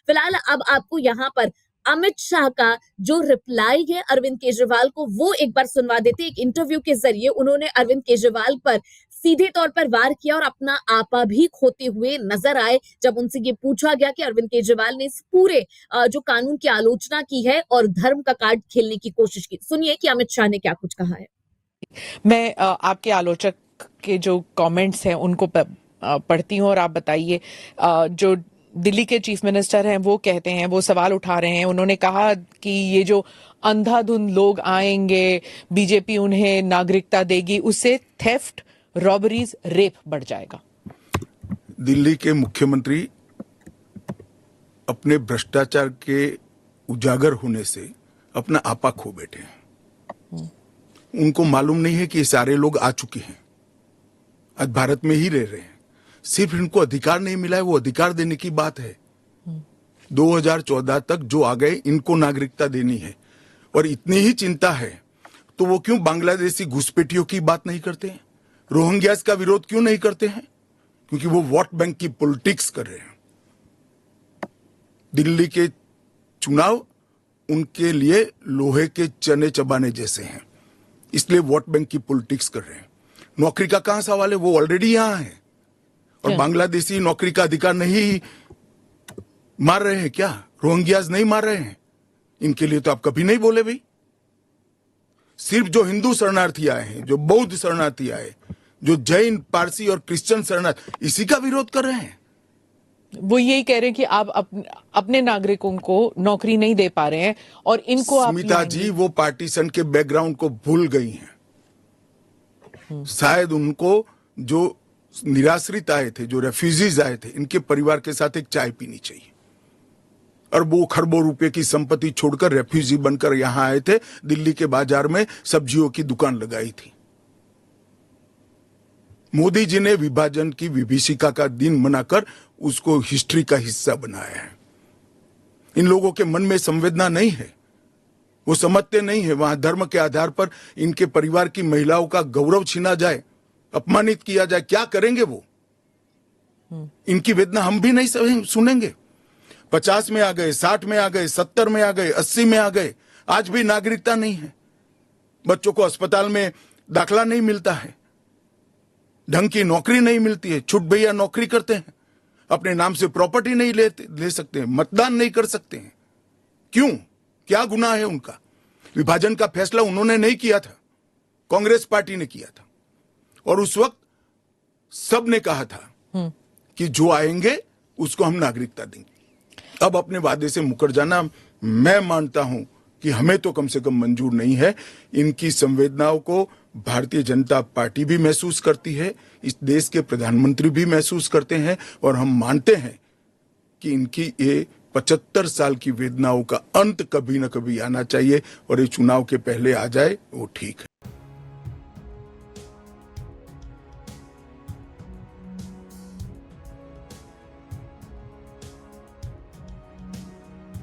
फिलहाल अब आपको यहाँ पर अमित शाह का जो रिप्लाई है अरविंद केजरीवाल को, वो एक बार सुनवा देते। एक इंटरव्यू के जरिए उन्होंने अरविंद केजरीवाल पर सीधे तौर पर वार किया और अपना आपा भी खोते हुए नजर आए जब उनसे ये पूछा गया कि अरविंद केजरीवाल ने इस पूरे जो कानून की आलोचना की है और धर्म का कार्ड खेलने की कोशिश की। सुनिए कि अमित शाह ने क्या कुछ कहा है। मैं आपके आलोचक के जो कमेंट्स हैं उनको पढ़ती हूँ और आप बताइए। जो दिल्ली के चीफ मिनिस्टर हैं वो कहते हैं, वो सवाल उठा रहे हैं। उन्होंने कहा कि ये जो अंधाधुंध लोग आएंगे, बीजेपी उन्हें नागरिकता देगी, उससे थेफ्ट, रॉबरीज, रेप बढ़ जाएगा। दिल्ली के मुख्यमंत्री अपने भ्रष्टाचार के उजागर होने से अपना आपा खो बैठे हैं। उनको मालूम नहीं है कि ये सारे लोग आ चुके हैं, आज भारत में ही रह रहे हैं। सिर्फ इनको अधिकार नहीं मिला है, वो अधिकार देने की बात है। 2014 तक जो आ गए इनको नागरिकता देनी है। और इतनी ही चिंता है तो वो क्यों बांग्लादेशी घुसपैठियों की बात नहीं करते हैं, रोहिंग्यास का विरोध क्यों नहीं करते हैं? क्योंकि वो वोट बैंक की पॉलिटिक्स कर रहे हैं। दिल्ली के चुनाव उनके लिए लोहे के चने चबाने जैसे हैं, इसलिए वोट बैंक की पॉलिटिक्स कर रहे हैं। नौकरी का कहां सवाल है, वो ऑलरेडी यहां है। और बांग्लादेशी नौकरी का अधिकार नहीं मार रहे हैं क्या? रोहिंग्यास नहीं मार रहे हैं? इनके लिए तो आप कभी नहीं बोले भाई। सिर्फ जो हिंदू शरणार्थी आए हैं, जो बौद्ध शरणार्थी आए, जो जैन, पारसी और क्रिश्चियन शरणार्थी, इसी का विरोध कर रहे हैं। वो यही कह रहे हैं कि आप अपने नागरिकों को नौकरी नहीं दे पा रहे हैं और इनको आप स्मिता जी वो पार्टीशन के बैकग्राउंड को भूल गई हैं। शायद उनको जो निराश्रित आए थे, जो रेफ्यूजीज आए थे, इनके परिवार के साथ एक चाय पीनी चाहिए। अरबों खरबों रुपए की संपत्ति छोड़कर रेफ्यूजी बनकर यहां आए थे, दिल्ली के बाजार में सब्जियों की दुकान लगाई थी। मोदी जी ने विभाजन की विभीषिका का दिन मनाकर उसको हिस्ट्री का हिस्सा बनाया है। इन लोगों के मन में संवेदना नहीं है, वो समझते नहीं है वहां धर्म के आधार पर इनके परिवार की महिलाओं का गौरव छीना जाए, अपमानित किया जाए, क्या करेंगे वो? इनकी वेदना हम भी नहीं सुनेंगे। 50 में आ गए, 60 में आ गए, 70 में आ गए, 80 में आ गए, आज भी नागरिकता नहीं है। बच्चों को अस्पताल में दाखला नहीं मिलता है, ढंग की नौकरी नहीं मिलती है, छुट भैया नौकरी करते हैं, अपने नाम से प्रॉपर्टी नहीं ले सकते हैं, मतदान नहीं कर सकते हैं। क्यों? क्या गुनाह है उनका? विभाजन का फैसला उन्होंने नहीं किया था, कांग्रेस पार्टी ने किया था। और उस वक्त सब ने कहा था कि जो आएंगे उसको हम नागरिकता देंगे। अब अपने वादे से मुकर जाना, मैं मानता हूं कि हमें तो कम से कम मंजूर नहीं है। इनकी संवेदनाओं को भारतीय जनता पार्टी भी महसूस करती है, इस देश के प्रधानमंत्री भी महसूस करते हैं, और हम मानते हैं कि इनकी ये 75 साल की वेदनाओं का अंत कभी न कभी आना चाहिए, और ये चुनाव के पहले आ जाए वो ठीक है।